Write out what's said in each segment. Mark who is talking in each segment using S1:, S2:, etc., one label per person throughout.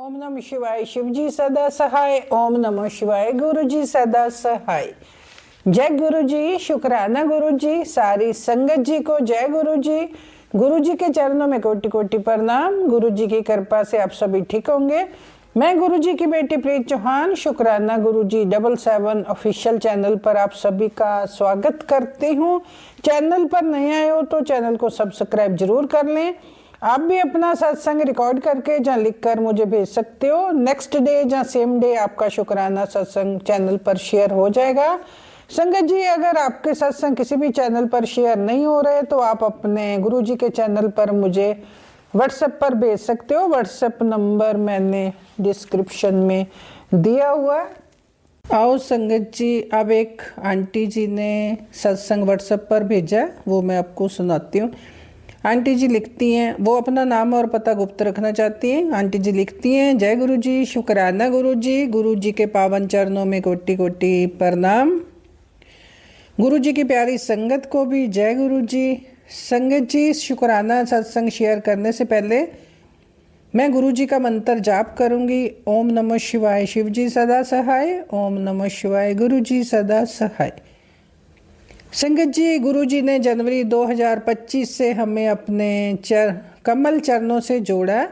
S1: ओम नमः शिवाय। शिव जी सदा सहाय। ओम नमः शिवाय। गुरु जी सदा सहाय। जय गुरु जी। शुक्राना गुरु जी। सारी संगत जी को जय गुरु जी। गुरु जी के चरणों में कोटि कोटि प्रणाम। गुरु जी की कृपा से आप सभी ठीक होंगे। मैं गुरु जी की बेटी प्रीत चौहान शुक्राना गुरु जी 77 ऑफिशियल चैनल पर आप सभी का स्वागत करती हूँ। चैनल पर नए आए हो तो चैनल को सब्सक्राइब जरूर कर लें। आप भी अपना सत्संग रिकॉर्ड करके जहाँ लिख कर मुझे भेज सकते हो। नेक्स्ट डे या सेम डे आपका शुक्राना सत्संग चैनल पर शेयर हो जाएगा। संगत जी, अगर आपके सत्संग किसी भी चैनल पर शेयर नहीं हो रहे तो आप अपने गुरु जी के चैनल पर मुझे व्हाट्सएप पर भेज सकते हो। व्हाट्सएप नंबर मैंने डिस्क्रिप्शन में दिया हुआ है। आओ संगत जी, अब एक आंटी जी ने सत्संग व्हाट्सएप पर भेजा, वो मैं आपको सुनाती हूँ। आंटी जी लिखती हैं, वो अपना नाम और पता गुप्त रखना चाहती हैं। आंटी जी लिखती हैं, जय गुरु जी। शुक्राना गुरु जी के पावन चरणों में कोटि कोटि प्रणाम। गुरु जी की प्यारी संगत को भी जय गुरु जी। संगत जी, शुक्राना सत्संग शेयर करने से पहले मैं गुरु जी का मंत्र जाप करूंगी। ओम नमः शिवाय। शिव जी सदा सहाय। ओम नमः शिवाय। गुरु जी सदा सहाय। संगत जी, गुरु जी ने जनवरी 2025 से हमें अपने कमल चरणों से जोड़ा।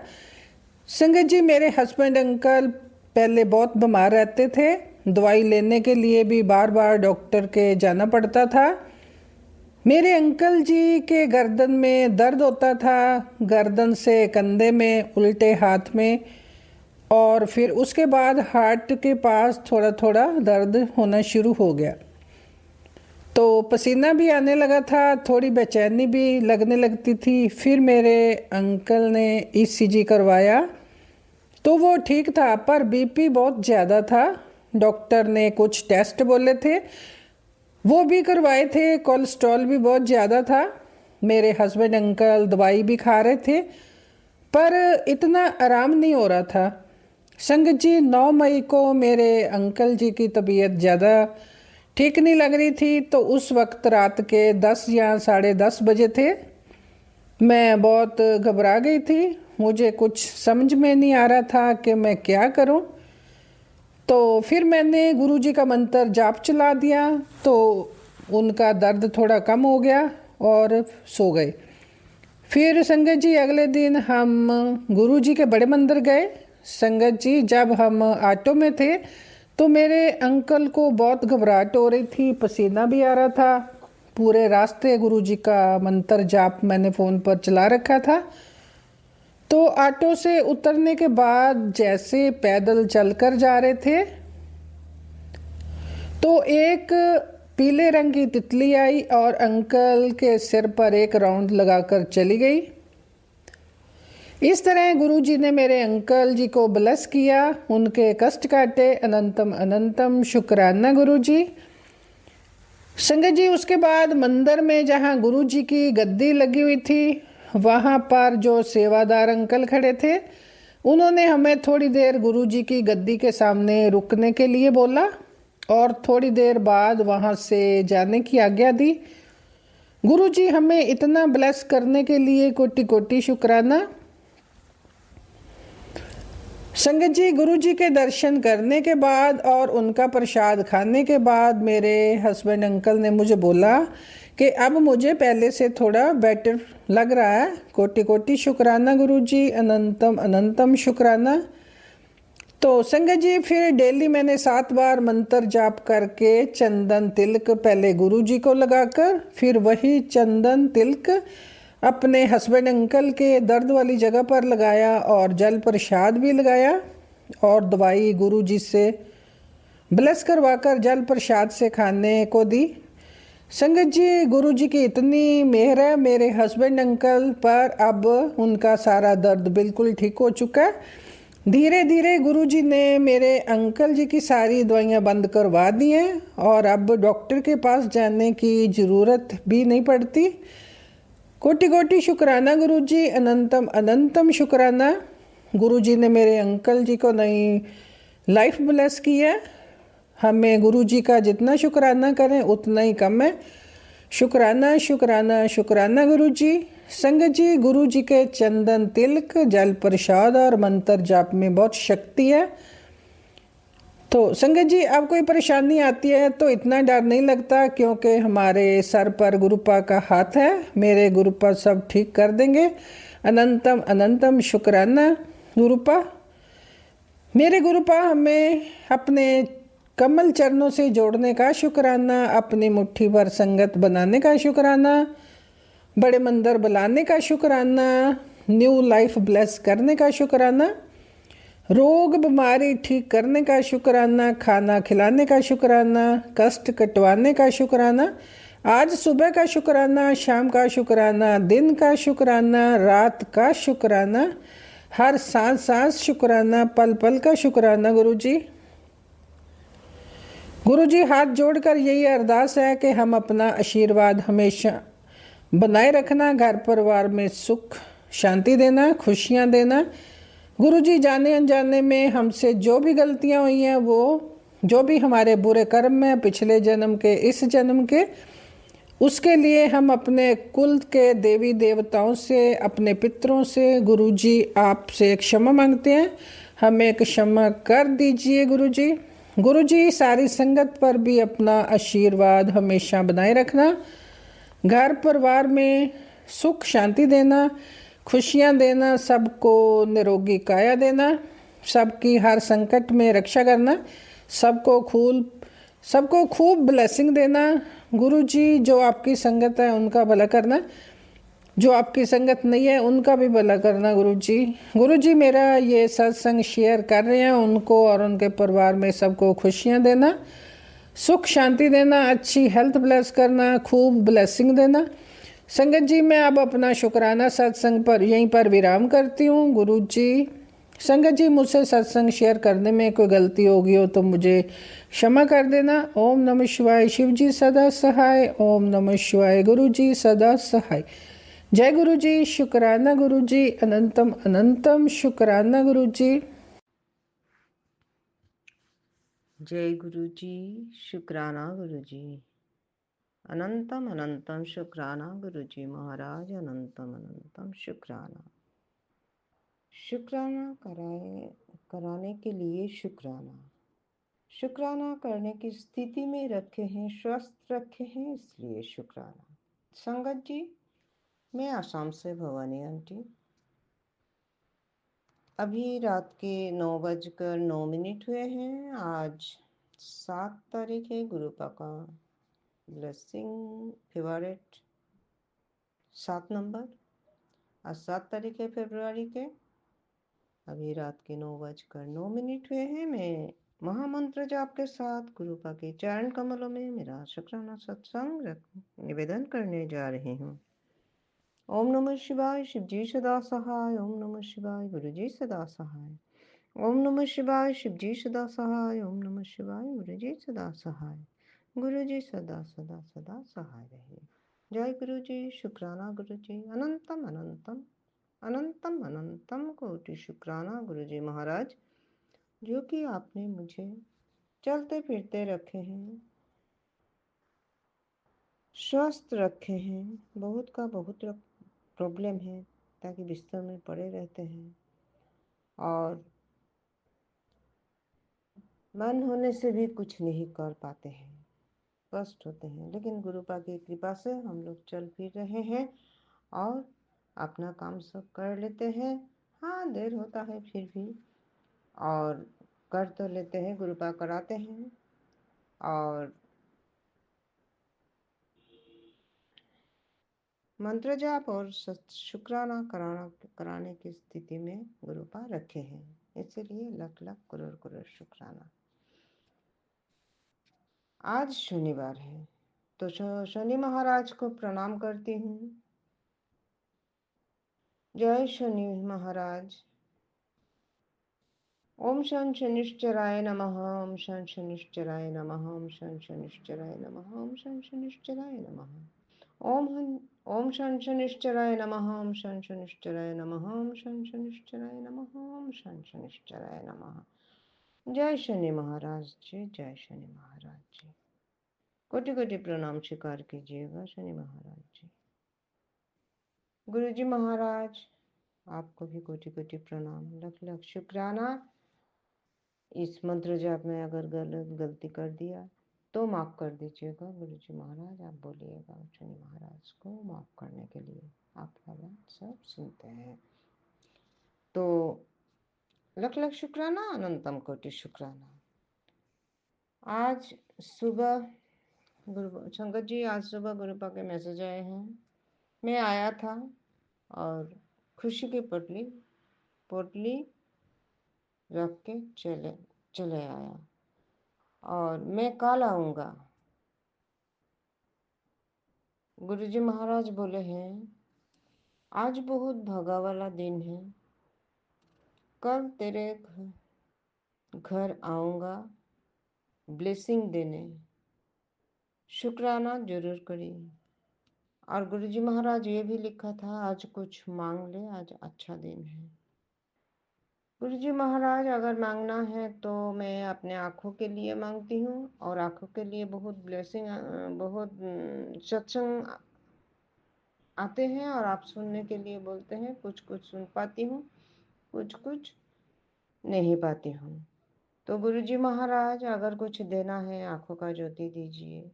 S1: संगत जी, मेरे हस्बैंड अंकल पहले बहुत बीमार रहते थे। दवाई लेने के लिए भी बार बार डॉक्टर के जाना पड़ता था। मेरे अंकल जी के गर्दन में दर्द होता था, गर्दन से कंधे में, उल्टे हाथ में, और फिर उसके बाद हार्ट के पास थोड़ा थोड़ा दर्द होना शुरू हो गया। तो पसीना भी आने लगा था, थोड़ी बेचैनी भी लगने लगती थी। फिर मेरे अंकल ने ईसीजी करवाया तो वो ठीक था, पर बीपी बहुत ज़्यादा था। डॉक्टर ने कुछ टेस्ट बोले थे, वो भी करवाए थे। कोलेस्ट्रॉल भी बहुत ज़्यादा था। मेरे हस्बैंड अंकल दवाई भी खा रहे थे, पर इतना आराम नहीं हो रहा था। संगत जी, 9 मई को मेरे अंकल जी की तबीयत ज़्यादा ठीक नहीं लग रही थी। तो उस वक्त रात के 10 या 10:30 बजे थे। मैं बहुत घबरा गई थी। मुझे कुछ समझ में नहीं आ रहा था कि मैं क्या करूं। तो फिर मैंने गुरु जी का मंत्र जाप चला दिया, तो उनका दर्द थोड़ा कम हो गया और सो गए। फिर संगत जी, अगले दिन हम गुरु जी के बड़े मंदिर गए। संगत जी, जब हम ऑटो में थे तो मेरे अंकल को बहुत घबराहट हो रही थी, पसीना भी आ रहा था। पूरे रास्ते गुरु जी का मंत्र जाप मैंने फ़ोन पर चला रखा था। तो ऑटो से उतरने के बाद जैसे पैदल चलकर जा रहे थे तो एक पीले रंग की तितली आई और अंकल के सिर पर एक राउंड लगाकर चली गई। इस तरह गुरु जी ने मेरे अंकल जी को ब्लेस किया, उनके कष्ट काटे। अनंतम अनंतम शुक्राना गुरु जी। संगत जी, उसके बाद मंदिर में जहाँ गुरु जी की गद्दी लगी हुई थी, वहाँ पर जो सेवादार अंकल खड़े थे, उन्होंने हमें थोड़ी देर गुरु जी की गद्दी के सामने रुकने के लिए बोला और थोड़ी देर बाद वहाँ से जाने की आज्ञा दी। गुरु जी हमें इतना ब्लेस करने के लिए कोटि कोटि शुक्राना। संगत जी, गुरु जी के दर्शन करने के बाद और उनका प्रसाद खाने के बाद मेरे हस्बैंड अंकल ने मुझे बोला कि अब मुझे पहले से थोड़ा बेटर लग रहा है। कोटि कोटि शुक्राना गुरु जी। अनंतम अनंतम शुक्राना। तो संगत जी, फिर डेली मैंने 7 बार मंत्र जाप करके चंदन तिलक पहले गुरु जी को लगाकर, फिर वही चंदन तिलक अपने हस्बैंड अंकल के दर्द वाली जगह पर लगाया और जल प्रसाद भी लगाया और दवाई गुरु जी से ब्लेस करवाकर जल प्रसाद से खाने को दी। संगत जी, गुरु जी की इतनी मेहर है मेरे हस्बैंड अंकल पर, अब उनका सारा दर्द बिल्कुल ठीक हो चुका है। धीरे धीरे गुरु जी ने मेरे अंकल जी की सारी दवाइयाँ बंद करवा दी हैं और अब डॉक्टर के पास जाने की ज़रूरत भी नहीं पड़ती। कोटि कोटि शुक्राना गुरु जी। अनंतम अनंतम शुक्राना। गुरु जी ने मेरे अंकल जी को नई लाइफ ब्लेस की है। हमें गुरु जी का जितना शुक्राना करें उतना ही कम है। शुक्राना शुक्राना शुक्राना गुरु जी। संगत जी, गुरु जी के चंदन तिलक, जल प्रसाद और मंत्र जाप में बहुत शक्ति है। तो संगत जी, अब कोई परेशानी आती है तो इतना डर नहीं लगता, क्योंकि हमारे सर पर गुरुपा का हाथ है। मेरे गुरुपा सब ठीक कर देंगे। अनंतम अनंतम शुक्राना गुरुपा। मेरे गुरुपा हमें अपने कमल चरणों से जोड़ने का शुक्राना, अपनी मुट्ठी भर संगत बनाने का शुक्राना, बड़े मंदिर बुलाने का शुक्राना, न्यू लाइफ ब्लेस करने का शुक्राना, रोग बीमारी ठीक करने का शुक्राना, खाना खिलाने का शुक्राना, कष्ट कटवाने का शुक्राना, आज सुबह का शुक्राना, शाम का शुक्राना, दिन का शुक्राना, रात का शुक्राना, हर सांस सांस शुक्राना, पल पल का शुक्राना। गुरु जी हाथ जोड़कर यही अरदास है कि हम अपना आशीर्वाद हमेशा बनाए रखना, घर परिवार में सुख शांति देना, खुशियां देना। गुरु जी, जाने अनजाने में हमसे जो भी गलतियां हुई हैं, वो जो भी हमारे बुरे कर्म हैं पिछले जन्म के, इस जन्म के, उसके लिए हम अपने कुल के देवी देवताओं से, अपने पितरों से गुरु जी आपसे क्षमा मांगते हैं। हमें क्षमा कर दीजिए गुरु जी। गुरु जी, सारी संगत पर भी अपना आशीर्वाद हमेशा बनाए रखना, घर परिवार में सुख शांति देना, खुशियां देना, सबको निरोगी काया देना, सबकी हर संकट में रक्षा करना, सबको खूब ब्लेसिंग देना। गुरु जी, जो आपकी संगत है उनका भला करना, जो आपकी संगत नहीं है उनका भी भला करना। गुरु जी मेरा ये सत्संग शेयर कर रहे हैं, उनको और उनके परिवार में सबको खुशियां देना, सुख शांति देना, अच्छी हेल्थ ब्लेस करना, खूब ब्लेसिंग देना। संगत जी, मैं अब अपना शुक्राना सत्संग पर यहीं पर विराम करती हूँ। गुरु जी, संगत जी, मुझसे सत्संग शेयर करने में कोई गलती होगी हो तो मुझे क्षमा कर देना। ओम नमः शिवाय। शिव जी सदा सहाय। ओम नमः शिवाय। गुरु जी सदा सहाय। जय गुरु जी। शुक्राना गुरु जी। अनंतम अनंतम शुक्राना गुरु जी।
S2: जय गुरु जी। शुक्राना गुरु जी। अनंतम अनंतम शुक्राना गुरु जी महाराज। अनंतम अनंतम शुक्राना। शुक्राना कराने के लिए शुक्राना। शुक्राना करने की स्थिति में रखे हैं, स्वस्थ रखे हैं, इसलिए शुक्राना। संगत जी, मैं आसाम से भवानी आंटी। अभी रात के 9:09 हुए हैं। आज 7 तारीख है। गुरुपा का ब्लेसिंग फेवरेट 7 नंबर। आज 7 तारीख है फरवरी के। अभी रात के 9:09 हुए हैं। मैं महामंत्र जाप के साथ गुरुपा के चरण कमलों में मेरा शुक्राना सत्संग निवेदन करने जा रही हूँ। ओम नमः शिवाय। शिव जी सदा सहाय। ओम नमः शिवाय। गुरु जी सदा सहाय। ओम नमः शिवाय। शिव जी सदा सहाय। ओम नमः शिवाय। गुरु जी सदा सहाय। गुरु जी सदा सदा सदा सहाय रहे। जय गुरु जी। शुक्राना गुरु जी। अनंतम अनंतम अनंतम अनंतम कोटि शुक्राना गुरु जी महाराज, जो कि आपने मुझे चलते फिरते रखे हैं, स्वस्थ रखे हैं। बहुत का बहुत प्रॉब्लम है, ताकि बिस्तर में पड़े रहते हैं और मन होने से भी कुछ नहीं कर पाते हैं, कष्ट होते हैं। लेकिन गुरुपा की कृपा से हम लोग चल फिर रहे हैं और अपना काम सब कर लेते हैं। हाँ, देर होता है फिर भी, और कर तो लेते हैं, गुरुपा कराते हैं। और मंत्र जाप और शुक्राना कराने की स्थिति में गुरुपा रखे हैं, इसलिए लख लख करोड़ करोड़ शुक्राना। आज शनिवार है तो शनि महाराज को प्रणाम करती हूँ। जय शनि महाराज। ओम शन शनिश्चराय नमः। ओम शन शनिश्चराय नमः। ओम शन शनिश्चराय नमः। ओम शन शनिश्चराय नमः। ओम शन शनिश्चराय नमः। ओम शन शनिश्चराय नमः। ओम शन शनिश्चराय नमः। ओम शन शनिश्चराय नमः। जय शनि महाराज जी। जय शनि महाराज जी। कोटि कोटि प्रणाम स्वीकार कीजिएगा शनि महाराज जी। गुरुजी महाराज आपको भी कोटि कोटि प्रणाम, लख लख शुक्राना। इस मंत्र जाप में अगर गलती कर दिया तो माफ कर दीजिएगा गुरुजी महाराज। आप बोलिएगा शनि महाराज को माफ करने के लिए, आपका बात सब सुनते हैं। तो लख लख शुक्राना, अनंतम कोटि शुक्राना। आज सुबह गुरु संगत जी, आज सुबह गुरुपा के मैसेज आए हैं। मैं आया था और खुशी की पोटली रख के चले आया और मैं कल आऊँगा। गुरुजी महाराज बोले हैं आज बहुत भागा वाला दिन है, कल तेरे घर आऊँगा ब्लेसिंग देने, शुक्राना जरूर करिए। और गुरुजी महाराज ये भी लिखा था आज कुछ मांग ले, आज अच्छा दिन है। गुरुजी महाराज अगर मांगना है तो मैं अपने आँखों के लिए मांगती हूँ और आँखों के लिए बहुत ब्लेसिंग, बहुत सत्संग आते हैं और आप सुनने के लिए बोलते हैं। कुछ कुछ सुन पाती हूँ, कुछ कुछ नहीं पाती हूँ। तो गुरुजी महाराज अगर कुछ देना है आँखों का ज्योति दीजिए।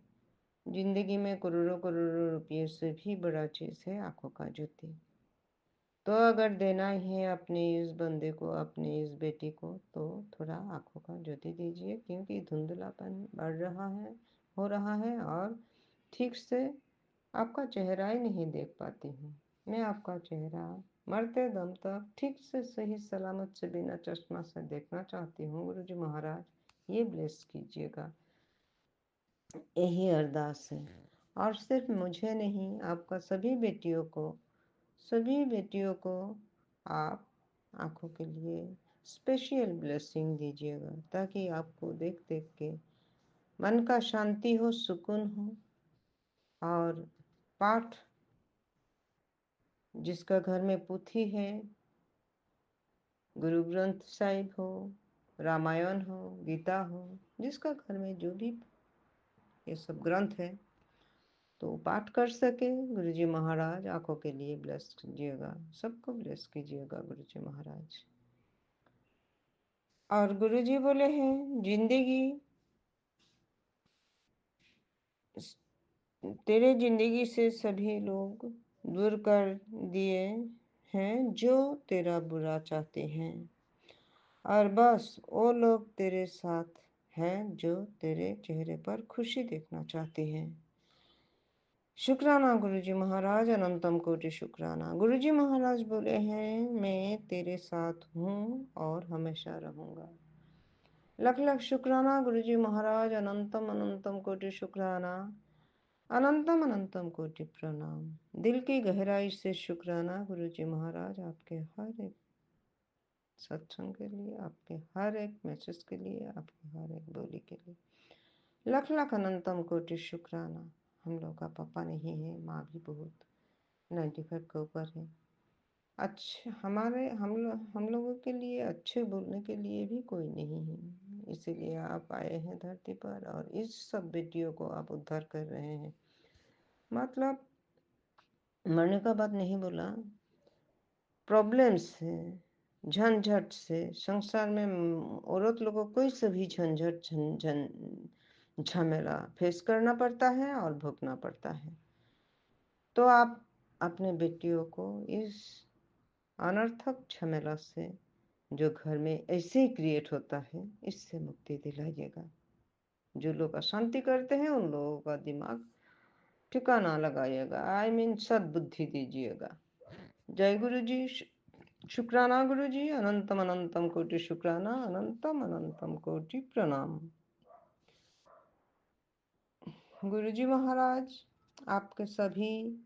S2: जिंदगी में करोड़ों करोड़ों रुपये से भी बड़ा चीज़ है आँखों का ज्योति। तो अगर देना ही है अपने इस बंदे को, अपनी इस बेटी को, तो थोड़ा आँखों का ज्योति दीजिए, क्योंकि धुंधलापन बढ़ रहा है, हो रहा है और ठीक से आपका चेहरा ही नहीं देख पाती हूँ। मैं आपका चेहरा मरते दम तक ठीक से सही सलामत से बिना चश्मा से देखना चाहती हूँ। गुरुजी महाराज ये ब्लेस कीजिएगा, यही अरदास है। और सिर्फ मुझे नहीं, आपका सभी बेटियों को आप आँखों के लिए स्पेशल ब्लेसिंग दीजिएगा, ताकि आपको देख देख के मन का शांति हो, सुकून हो। और पाठ जिसका घर में पुथी है, गुरु ग्रंथ साहिब हो, रामायण हो, गीता हो, जिसका घर में जो भी ये सब ग्रंथ है तो पाठ कर सके। गुरुजी महाराज आंखों के लिए ब्लेस कीजिएगा, सबको ब्लेस कीजिएगा गुरुजी महाराज। और गुरुजी बोले हैं तेरे जिंदगी से सभी लोग दूर कर दिए हैं जो तेरा बुरा चाहते हैं, और बस वो लोग तेरे साथ हैं जो तेरे चेहरे पर खुशी देखना चाहते हैं। शुक्राना गुरुजी महाराज, अनंतम कोटि शुक्राना। गुरुजी महाराज बोले हैं मैं तेरे साथ हूँ और हमेशा रहूँगा। लख लख शुक्राना गुरुजी महाराज, अनंतम अनंतम कोटि शुक्राना, अनंतम अनंतम कोटि प्रणाम। दिल की गहराई से शुक्राना गुरुजी महाराज, आपके हर एक सत्संग के लिए, आपके हर एक मैसेज के लिए, आपके हर एक बोली के लिए लख लख अनंतम कोटि शुक्राना। हम लोग का पापा नहीं है, माँ भी बहुत 95 के ऊपर है। अच्छे हम लोगों के लिए अच्छे बोलने के लिए भी कोई नहीं है, इसीलिए आप आए हैं धरती पर और इस सब बेटियों को आप उद्धार कर रहे हैं। मतलब मरने का बात नहीं बोला, प्रॉब्लम्स से, झंझट से, संसार में औरत लोगों को कोई सभी झंझट झमेला फेस करना पड़ता है और भोगना पड़ता है। तो आप अपने बेटियों को इस अनर्थक झमेला से जो घर में ऐसे ही क्रिएट होता है, इससे मुक्ति दिलाइएगा। जो लोग अशांति करते हैं उन लोगों का दिमाग ठिकाना लगाइएगा, आई मीन सद्बुद्धि दीजिएगा। जय गुरु जी, शुक्राना गुरु जी, अनंतम अनंतम कोटि शुक्राना, अनंतम अनंतम कोटि प्रणाम। गुरु जी महाराज आपके सभी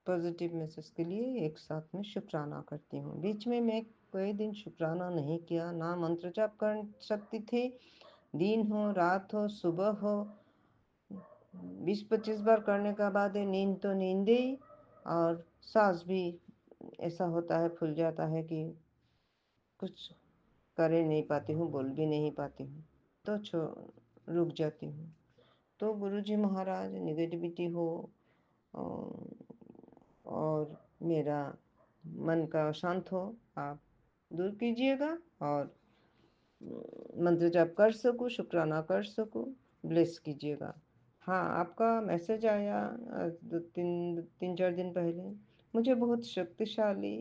S2: पॉजिटिव मैसेज के लिए एक साथ में शुक्राना करती हूँ। बीच में मैं कोई दिन शुक्राना नहीं किया, ना मंत्र जाप कर सकती थी। दिन हो, रात हो, सुबह हो, 20-25 बार करने का बाद नींद तो नींद ही, और सांस भी ऐसा होता है फूल जाता है कि कुछ कर ही नहीं पाती हूँ, बोल भी नहीं पाती हूँ, तो रुक जाती हूँ। तो गुरुजी महाराज नेगेटिविटी हो और मेरा मन का अशांत हो आप दूर कीजिएगा और मंत्र जाप कर सकूं, शुक्राना कर सकूं, ब्लेस कीजिएगा। हाँ, आपका मैसेज आया तीन चार दिन पहले। मुझे बहुत शक्तिशाली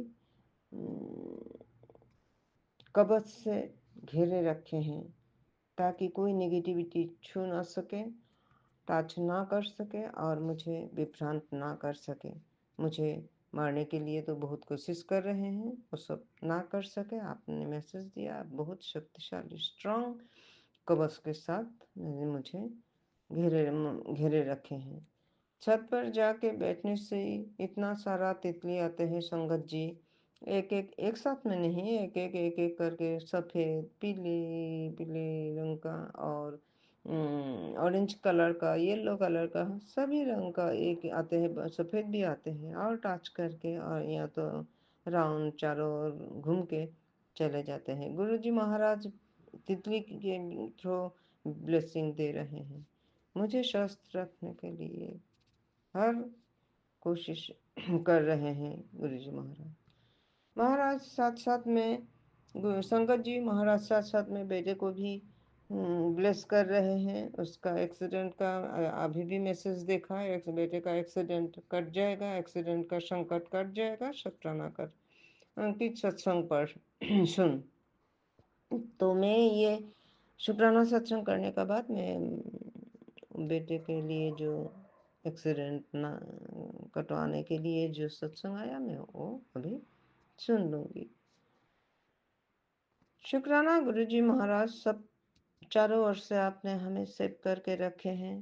S2: कवच से घेरे रखे हैं ताकि कोई नेगेटिविटी छू ना सके, टच ना कर सके और मुझे विभ्रांत ना कर सके। मुझे मारने के लिए तो बहुत कोशिश कर रहे हैं, वो सब ना कर सके। आपने मैसेज दिया, बहुत शक्तिशाली स्ट्रांग कवच के साथ मुझे घेरे घेरे रखे हैं। छत पर जाके बैठने से ही इतना सारा तितली आते हैं संगत जी, एक साथ में नहीं, एक करके, सफेद, पीले पीले रंग का और ऑरेंज कलर का, येलो कलर का, सभी रंग का एक आते हैं, सफेद भी आते हैं और टच करके, और या तो राउंड चारों ओर घूम के चले जाते हैं। गुरुजी महाराज तितली के थ्रू ब्लेसिंग दे रहे हैं। मुझे स्वस्थ रखने के लिए हर कोशिश कर रहे हैं गुरुजी महाराज। महाराज साथ साथ में संगत जी महाराज साथ साथ में बेटे को भी ब्लेस कर रहे हैं। उसका एक्सीडेंट का अभी भी मैसेज देखा है, बेटे का एक्सीडेंट कट जाएगा, एक्सीडेंट का संकट कट जाएगा, शुक्राना कर अंकित सत्संग पर सुन। तो मैं ये शुक्राना सत्संग करने के बाद मैं बेटे के लिए जो एक्सीडेंट ना कटवाने के लिए जो सत्संग आया, मैं वो अभी सुन लूंगी। शुक्राना गुरुजी महाराज, सब चारों ओर से आपने हमें सेव करके रखे हैं।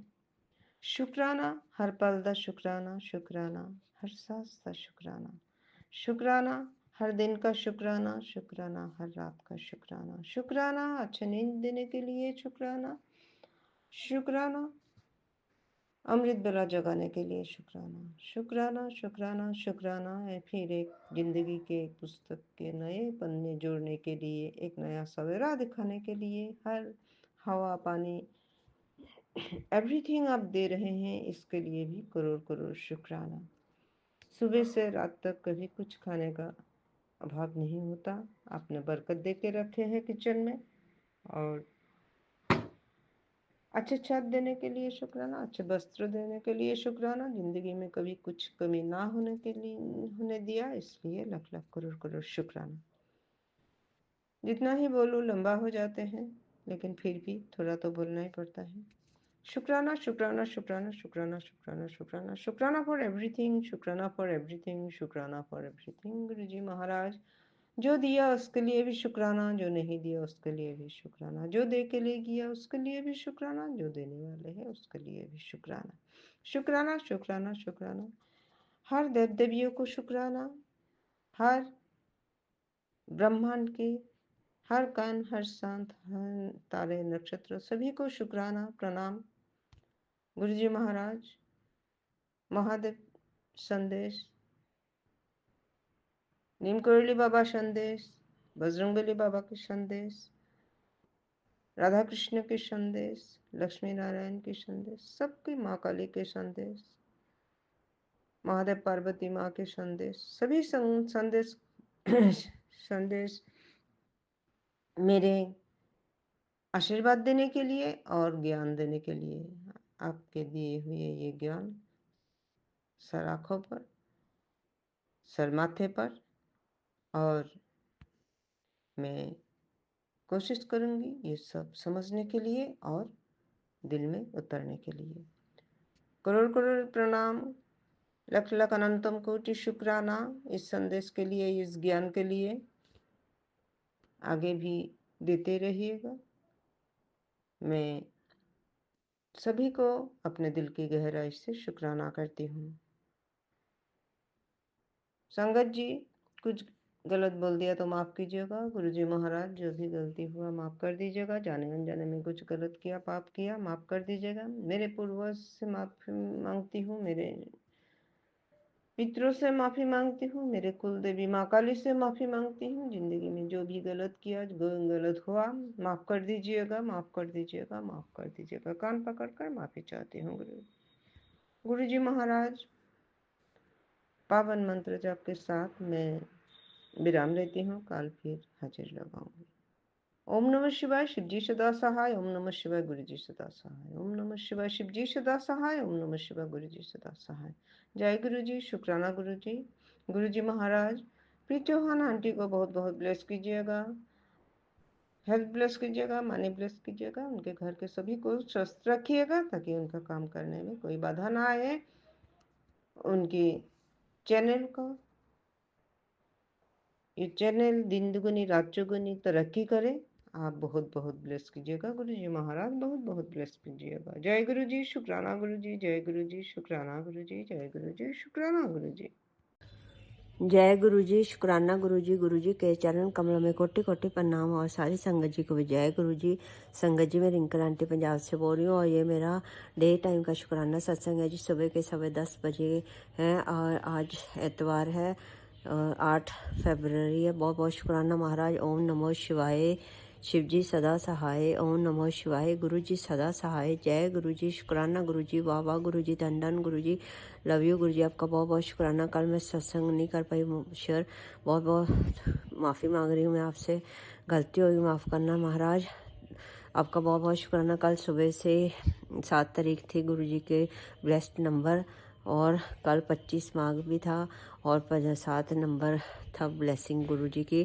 S2: शुक्राना हर पल दा शुक्राना, शुक्राना हर सांस दा शुक्राना, शुक्राना हर दिन का शुक्राना, शुक्राना हर रात का शुक्राना, शुक्राना अच्छी नींद देने के लिए, शुक्राना शुक्राना अमृत बेला जगाने के लिए, शुक्राना शुक्राना शुक्राना शुक्राना है। फिर एक जिंदगी के एक पुस्तक के नए पन्ने जोड़ने के लिए, एक नया सवेरा दिखाने के लिए, हर हवा पानी एवरीथिंग आप दे रहे हैं, इसके लिए भी करोड़ करोड़ शुक्राना। सुबह से रात तक कभी कुछ खाने का अभाव नहीं होता। आपने बरकत दे के रखे हैं किचन में, और अच्छे छत देने के लिए शुक्राना, अच्छे वस्त्र देने के लिए शुक्राना, जिंदगी में कभी कुछ कमी ना होने के लिए होने दिया, इसलिए लाख लाख करोड़ करोड़ शुक्राना। जितना ही बोलो लंबा हो जाते हैं, लेकिन फिर भी थोड़ा तो बोलना ही पड़ता है। शुक्राना शुक्राना शुक्राना शुक्राना शुक्राना शुक्राना शुक्राना फॉर एवरीथिंग, शुक्राना फॉर एवरीथिंग, शुक्राना फॉर एवरीथिंग। गुरु जी महाराज, जो दिया उसके लिए भी शुक्राना, जो नहीं दिया उसके लिए भी शुक्राना, जो दे के ले गया उसके लिए भी शुक्राना, जो देने वाले हैं उसके लिए भी शुक्राना। शुक्राना शुक्राना शुक्राना हर देव देवियों को शुक्राना, हर ब्रह्मांड के हर कान, हर शांत, हर तारे नक्षत्र, सभी को शुक्राना प्रणाम। गुरुजी महाराज, महादेव संदेश, नीमकरली बाबा संदेश, बजरंगबली बाबा के संदेश, राधा कृष्ण के संदेश, लक्ष्मी नारायण के संदेश, सबकी माँ काली के संदेश, महादेव पार्वती माँ के संदेश, सभी संदेश संदेश मेरे आशीर्वाद देने के लिए और ज्ञान देने के लिए। आपके दिए हुए ये ज्ञान सर आँखों पर, सर माथे पर, और मैं कोशिश करूंगी ये सब समझने के लिए और दिल में उतरने के लिए। करोड़ करोड़ प्रणाम, लख लख अनंतम कोटि शुक्राना इस संदेश के लिए, इस ज्ञान के लिए। आगे भी देते रहिएगा। मैं सभी को अपने दिल की गहराई से शुक्राना करती हूँ। संगत जी, कुछ गलत बोल दिया तो माफ़ कीजिएगा। गुरुजी महाराज, जो भी गलती हुआ माफ़ कर दीजिएगा। जाने अनजाने में कुछ गलत किया, पाप किया, माफ़ कर दीजिएगा। मेरे पूर्वज से माफ़ी मांगती हूँ, मेरे पितरों से माफ़ी मांगती हूँ, मेरे कुल देवी माँ काली से माफ़ी मांगती हूँ। जिंदगी में जो भी गलत किया, गलत हुआ, माफ़ कर दीजिएगा, माफ़ कर दीजिएगा, माफ़ कर दीजिएगा। कान पकड़ कर माफ़ी चाहती हूँ गुरुजी महाराज। पावन मंत्र जाप के साथ मैं विराम लेती हूँ। कल फिर हाजिर लगाऊंगी। ओम नमः शिवाय। शिवजी सदा सहाय। ओम नमः शिवाय। गुरुजी सदा सहाय। ओम नमः शिवाय। शिवजी सदा सहाय। ओम नमः शिवाय। गुरुजी सदा सहाय। जय गुरुजी। शुक्राना गुरुजी। गुरुजी महाराज प्रीति चौहान आंटी को बहुत बहुत ब्लेस कीजिएगा, हेल्थ ब्लेस कीजिएगा, मनी ब्लेस कीजिएगा, उनके घर के सभी को स्वस्थ रखिएगा ताकि उनका काम करने में कोई बाधा ना आए, उनकी चैनल को, ये चैनल दिन दुगुनी रात चौगुनी तरक्की करे। आप बहुत बहुत ब्लेस कीजिएगा। गुरु जी महाराज बहुत बहुत ब्लेस कीजिएगा। जय गुरु जी। शुक्राना गुरु जी। जय गुरु जी। शुक्राना गुरु जी। जय गुरु जी। शुक्राना गुरु जी।
S3: जय गुरु जी। शुक्राना गुरु जी के चरण कमलों में कोटि कोटि प्रणाम और सारी संगत जी को भी जय गुरु जी। संगत जी मैं रिंकल आंटी पंजाब से बोल रही हूँ और ये मेरा डे टाइम का शुक्राना सत्संग है जी। सुबह के 10:15 बजे है और आज एतवार है 8 फरवरी है। बहुत बहुत शुक्राना महाराज। ओम नमो शिवाय। शिव जी सदा सहाय। ओम नमो शिवाय। गुरु जी सदा सहाय। जय गुरु जी। शुक्राना गुरु जी। वाह वाह गुरु जी। धन गुरु जी। लव यू गुरु जी। आपका बहुत बहुत शुक्राना। कल मैं सत्संग नहीं कर पाई शेयर, बहुत बहुत माफ़ी मांग रही हूँ मैं आपसे, गलती होगी माफ़ करना महाराज। आपका बहुत बहुत शुक्राना। कल सुबह से 7 तारीख थी गुरु जी के ब्लेस्ड नंबर और कल 25 मार्च भी था और 7 नंबर था ब्लेसिंग गुरु जी की।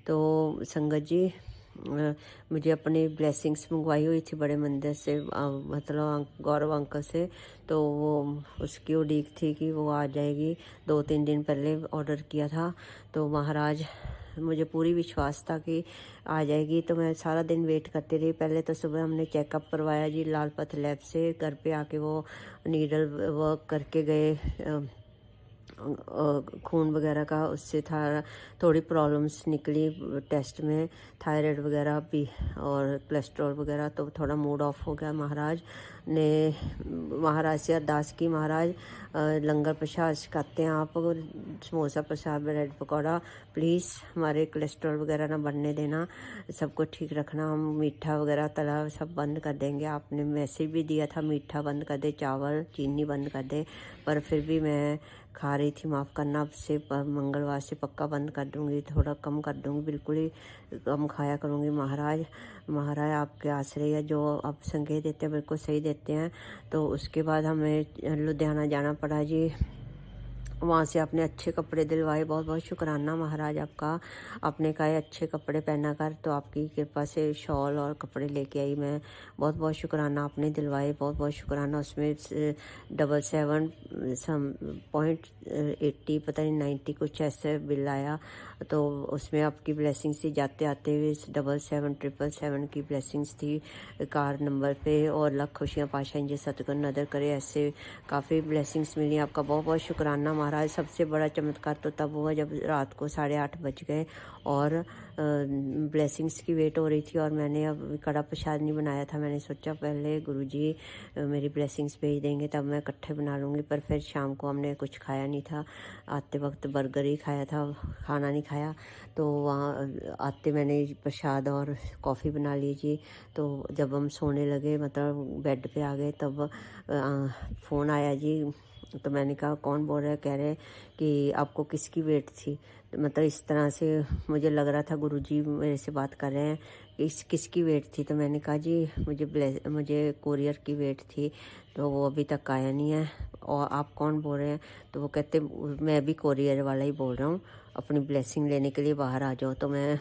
S3: तो संगत जी मुझे अपनी ब्लेसिंग्स मंगवाई हुई थी बड़े मंदिर से, मतलब गौरव अंकल से। तो वो उसकी उड़ीक थी कि वो आ जाएगी, 2-3 दिन पहले ऑर्डर किया था। तो महाराज मुझे पूरी विश्वास था कि आ जाएगी, तो मैं सारा दिन वेट करती रही। पहले तो सुबह हमने चेकअप करवाया जी लालपत लैब से, घर पे आके वो नीडल वर्क करके गए, खून वगैरह का उससे था, थोड़ी प्रॉब्लम्स निकली टेस्ट में, थायराइड वगैरह भी और कोलेस्ट्रॉल वगैरह। तो थोड़ा मूड ऑफ हो गया। महाराज ने महाराज से अरदास की, महाराज लंगर प्रसाद खाते हैं आप, समोसा प्रसाद ब्रेड पकौड़ा, प्लीज़ हमारे कोलेस्ट्रॉल वगैरह ना बढ़ने देना, सबको ठीक रखना, हम मीठा वगैरह तला सब बंद कर देंगे। आपने मैसेज भी दिया था मीठा बंद कर दे, चावल चीनी बंद कर दे, पर फिर भी मैं खा रही थी। माफ़ करना, अब से मंगलवार से पक्का बंद कर दूंगी, थोड़ा कम कर दूंगी, बिल्कुल ही कम खाया करूंगी। महाराज आपके आश्रय है, जो आप संकेत देते हैं बिल्कुल सही देते हैं। तो उसके बाद हमें लुधियाना जाना पड़ा जी। वहाँ से आपने अच्छे कपड़े दिलवाए, बहुत बहुत शुक्राना महाराज आपका। आपने कहा अच्छे कपड़े पहना कर, तो आपकी कृपा से शॉल और कपड़े लेके आई मैं, बहुत बहुत शुक्राना। आपने दिलवाए, बहुत बहुत शुक्राना। उसमें 77.80 पता नहीं 90 कुछ ऐसे बिल आया। तो उसमें आपकी ब्लेसिंग्स थी, जाते आते हुए 77,777 की ब्लेसिंग्स थी कार नंबर पे। और लाख खुशियाँ पाशाह जी सतगुर नदर करे, ऐसे काफ़ी ब्लेसिंग्स मिली। आपका बहुत बहुत शुक्राना महाराज। सबसे बड़ा चमत्कार तो तब हुआ जब रात को 8:30 बज गए और ब्लेसिंग्स की वेट हो रही थी और मैंने अब कड़ा प्रसाद नहीं बनाया था। मैंने सोचा पहले गुरुजी मेरी ब्लेसिंग्स भेज देंगे तब मैं इकट्ठे बना लूँगी, पर फिर शाम को हमने कुछ खाया नहीं था, आते वक्त बर्गर ही खाया था, खाना नहीं खाया। तो वहाँ आते मैंने प्रसाद और कॉफ़ी बना लीजिए। तो जब हम सोने लगे, मतलब बेड पे आ गए, तब फ़ोन आया जी। तो मैंने कहा कौन बोल रहा है? कह रहे कि आपको किसकी वेट थी? तो मतलब इस तरह से मुझे लग रहा था गुरुजी मेरे से बात कर रहे हैं कि किसकी वेट थी। तो मैंने कहा जी मुझे कोरियर की वेट थी, तो वो अभी तक आया नहीं है। और आप कौन बोल रहे हैं? तो वो कहते मैं भी कोरियर वाला ही बोल रहा हूँ, अपनी ब्लेसिंग लेने के लिए बाहर आ जाओ। तो मैं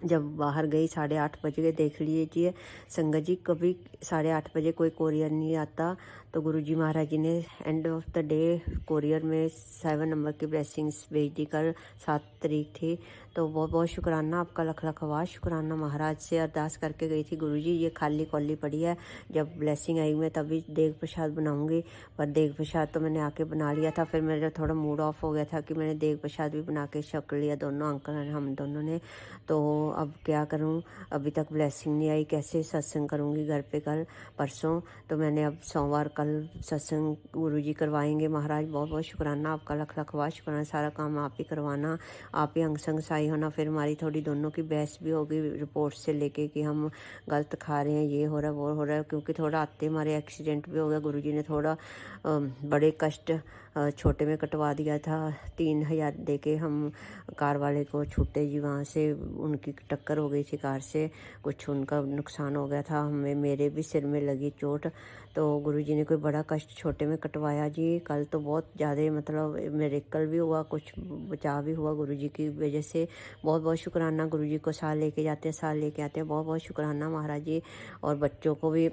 S3: जब बाहर गई 8:30 बज गए। देख लीजिए संगत जी, कभी 8:30 बजे कोई कोरियर नहीं आता। तो गुरुजी महाराज जी ने end of the day courier में 7 नंबर की ब्लेसिंग्स भेज दी। कल 7 तारीख थी। तो बहुत बहुत शुक्राना आपका, लख लख आवाज़ शुक्राना। महाराज से अरदास करके गई थी, गुरुजी ये खाली कौली पड़ी है, जब ब्लेसिंग आई मैं तभी देग प्रसाद बनाऊंगी। पर देग प्रसाद तो मैंने आके बना लिया था। फिर मेरा थोड़ा मूड ऑफ हो गया था कि मैंने देग प्रसाद भी बना के शक लिया, दोनों अंकल और हम दोनों ने। तो अब क्या करूं, अभी तक ब्लेसिंग नहीं आई, कैसे सत्संग करूंगी घर पे कल परसों। तो मैंने अब सोमवार कल सत्संग गुरुजी करवाएंगे। महाराज बहुत बहुत शुक्राना आपका, लख लख आभार शुक्राना। सारा काम आप ही करवाना, आप ही अंग संग साई होना। फिर हमारी थोड़ी दोनों की बहस भी होगी रिपोर्ट से लेके कि हम गलत खा रहे हैं, ये हो रहा है वो हो रहा है। क्योंकि थोड़ा आते हमारे एक्सीडेंट भी हो गया, गुरुजी ने थोड़ा बड़े कष्ट छोटे में कटवा दिया था। 3,000 दे के हम कार वाले को छूटे जी, वहाँ से उनकी टक्कर हो गई थी कार से, कुछ उनका नुकसान हो गया था। हमें मेरे भी सिर में लगी चोट, तो गुरुजी ने कोई बड़ा कष्ट छोटे में कटवाया जी। कल तो बहुत ज़्यादा मतलब मिरेकल भी हुआ, कुछ बचाव भी हुआ गुरुजी की वजह से। बहुत बहुत शुक्राना गुरुजी को, साल लेके जाते हैं साल लेके आते हैं, बहुत बहुत शुक्राना महाराज जी। और बच्चों को भी,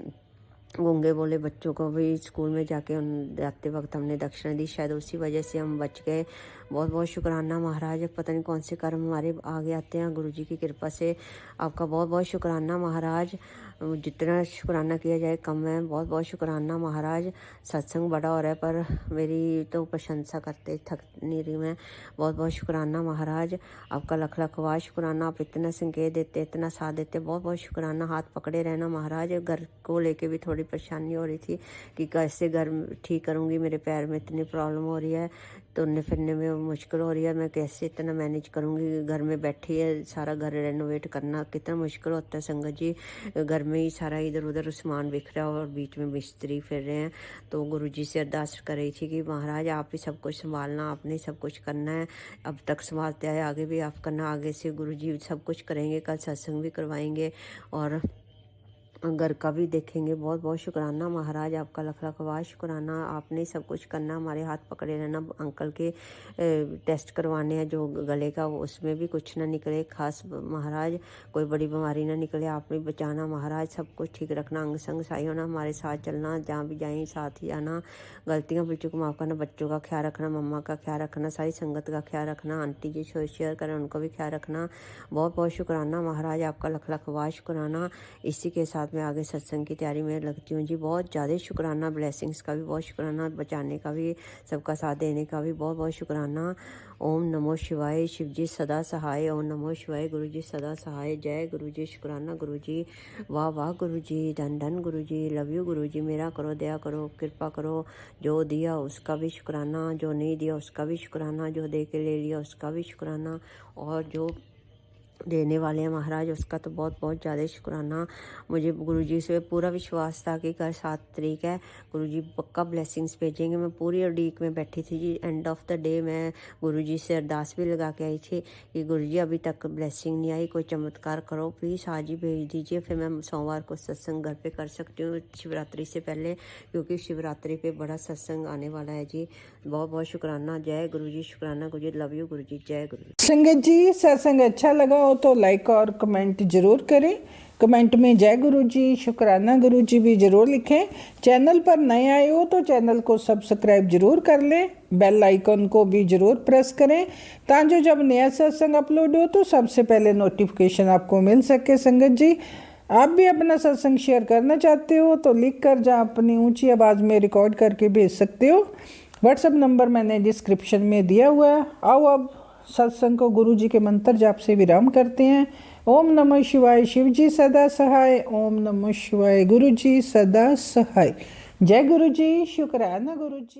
S3: गूंगे बोले बच्चों को भी स्कूल में जाते वक्त हमने दक्षिणा दी, शायद उसी वजह से हम बच गए। बहुत बहुत शुक्राना महाराज। पता नहीं कौन से कर्म हमारे आगे आते हैं, गुरुजी की कृपा से आपका बहुत बहुत शुक्राना महाराज। जितना शुक्राना किया जाए कम है। बहुत बहुत शुक्राना महाराज। सत्संग बड़ा हो रहा है पर मेरी तो प्रशंसा करते थक नहीं रही मैं। बहुत बहुत शुक्राना महाराज, आपका लख लख वार शुक्राना। आप इतना संकेत देते, इतना साथ देते, बहुत बहुत शुक्राना। हाथ पकड़े रहना महाराज। घर को लेके भी थोड़ी परेशानी हो रही थी कि कैसे घर ठीक करूँगी, मेरे पैर में इतनी प्रॉब्लम हो रही है, तुरने फिरने में मुश्किल हो रही है, मैं कैसे इतना मैनेज करूँगी। घर में बैठी है, सारा घर रेनोवेट करना कितना मुश्किल होता है संगत जी। घर में ही सारा इधर उधर सामान बिखरा और बीच में मिस्त्री फिर रहे हैं। तो गुरुजी से अरदास कर रही थी कि महाराज आप ही सब कुछ संभालना, आपने सब कुछ करना है, अब तक संभालते आए, आगे भी आप करना। आगे से गुरुजी सब कुछ करेंगे, कल सत्संग भी करवाएंगे और घर का भी देखेंगे। बहुत बहुत शुक्राना महाराज, आपका लख लख वार शुक्राना। आपने सब कुछ करना, हमारे हाथ पकड़े रहना। अंकल के टेस्ट करवाने हैं जो गले का, उसमें भी कुछ ना निकले खास महाराज, कोई बड़ी बीमारी ना निकले। आपने बचाना महाराज, सब कुछ ठीक रखना, अंग संग सही होना, हमारे साथ चलना, जहाँ भी जाएं साथ ही आना। गलतियाँ बच्चों को माफ़ करना, बच्चों का ख्याल रखना, मम्मा का ख्याल रखना, सारी संगत का ख्याल रखना, आंटी जी शेयर करें उनको भी ख्याल रखना। बहुत बहुत शुक्राना महाराज, आपका लख लख वार शुक्राना। इसी के साथ मैं आगे सत्संग की तैयारी में लगती हूँ जी। बहुत ज़्यादा शुक्राना, ब्लेसिंग्स का भी बहुत शुक्राना, बचाने का भी, सबका साथ देने का भी बहुत बहुत शुक्राना। ओम नमो शिवाय, शिव जी सदा सहाय। ओम नमो शिवाय, गुरु जी सदा सहाय। जय गुरु जी, शुक्राना गुरु जी, वाह वाह गुरु जी, धन धन गुरु जी, लव यू गुरु जी। मेरा करो, दया करो, कृपा करो। जो दिया उसका भी शुक्राना, जो नहीं दिया उसका भी शुक्राना, जो दे के ले लिया उसका भी शुक्राना, और जो देने वाले हैं महाराज उसका तो बहुत बहुत ज़्यादा शुक्राना। मुझे गुरुजी से पूरा विश्वास था कि कल 7 तारीख है, गुरुजी पक्का ब्लेसिंग्स भेजेंगे। मैं पूरी उड़ीक में बैठी थी जी। एंड ऑफ द डे मैं गुरुजी से अरदास भी लगा के आई थी कि गुरुजी अभी तक ब्लेसिंग नहीं आई, कोई चमत्कार करो प्लीज़, आज ही भेज दीजिए, फिर मैं सोमवार को सत्संग घर पे कर सकती हूँ शिवरात्रि से पहले, क्योंकि शिवरात्रि पे बड़ा सत्संग आने वाला है जी। बहुत बहुत शुक्राना। जय गुरुजी, शुक्राना गुरुजी, लव यू गुरुजी, जय गुरुजी।
S1: संगत जी, सत्संग अच्छा लगा हो तो लाइक और कमेंट जरूर करें। कमेंट में जय गुरु जी, शुक्राना गुरु जी भी जरूर लिखें। चैनल पर नए आए हो तो चैनल को सब्सक्राइब जरूर कर लें, बेल आइकन को भी जरूर प्रेस करें ताकि जब नया सत्संग अपलोड हो तो सबसे पहले नोटिफिकेशन आपको मिल सके। संगत जी, आप भी अपना सत्संग शेयर करना चाहते हो तो लिख कर जहाँ अपनी ऊंची आवाज़ में रिकॉर्ड करके भेज सकते हो। व्हाट्सएप नंबर मैंने डिस्क्रिप्शन में दिया हुआ है। आओ अब सत्संग को गुरु जी के मंत्र जाप से विराम करते हैं। ओम नमः शिवाय, शिव जी सदा सहाय। ओम नमः शिवाय, गुरु जी सदा सहाय। जय गुरु जी, शुक्राना गुरु जी।